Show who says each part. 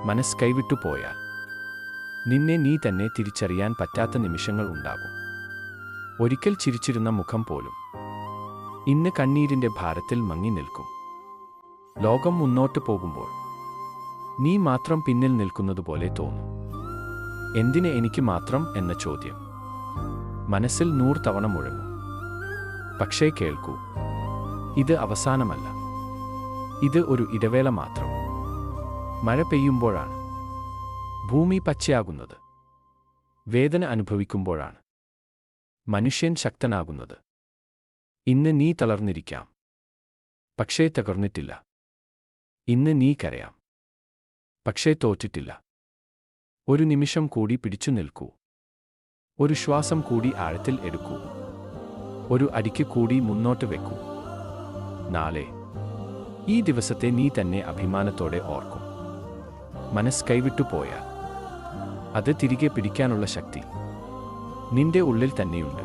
Speaker 1: മനസ്സ് കൈവിട്ടു പോയാൽ നിന്നെ നീ തന്നെ തിരിച്ചറിയാൻ പറ്റാത്ത നിമിഷങ്ങൾ ഉണ്ടാകും. ഒരിക്കൽ ചിരിച്ചിരുന്ന മുഖം പോലും ഇന്ന് കണ്ണീരിന്റെ ഭാരത്തിൽ മങ്ങി നിൽക്കും. ലോകം മുന്നോട്ട് പോകുമ്പോൾ നീ മാത്രം പിന്നിൽ നിൽക്കുന്നതുപോലെ തോന്നും. എന്തിന് എനിക്ക് മാത്രം എന്ന ചോദ്യം മനസ്സിൽ 100 തവണ മുഴങ്ങും. പക്ഷേ കേൾക്കൂ, ഇത് അവസാനമല്ല. ഇത് ഒരു ഇടവേള മാത്രം. മഴ പെയ്യുമ്പോഴാണ് ഭൂമി പച്ചയാകുന്നത്. വേദന അനുഭവിക്കുമ്പോഴാണ് മനുഷ്യൻ ശക്തനാകുന്നത്. ഇന്ന് നീ തളർന്നിരിക്കാം, പക്ഷേ തകർന്നിട്ടില്ല. ഇന്ന് നീ കരയാം, പക്ഷേ തോറ്റിട്ടില്ല. ഒരു നിമിഷം കൂടി പിടിച്ചു നിൽക്കൂ. ഒരു ശ്വാസം കൂടി ആഴത്തിൽ എടുക്കൂ. ഒരു അടിക്ക് കൂടി മുന്നോട്ട് വെക്കൂ. നാളെ ഈ ദിവസത്തെ നീ തന്നെ അഭിമാനത്തോടെ ഓർക്കും. മനസ്സ് കൈവിട്ടു പോയാൽ അത് തിരികെ പിടിക്കാനുള്ള ശക്തി നിന്റെ ഉള്ളിൽ തന്നെയുണ്ട്.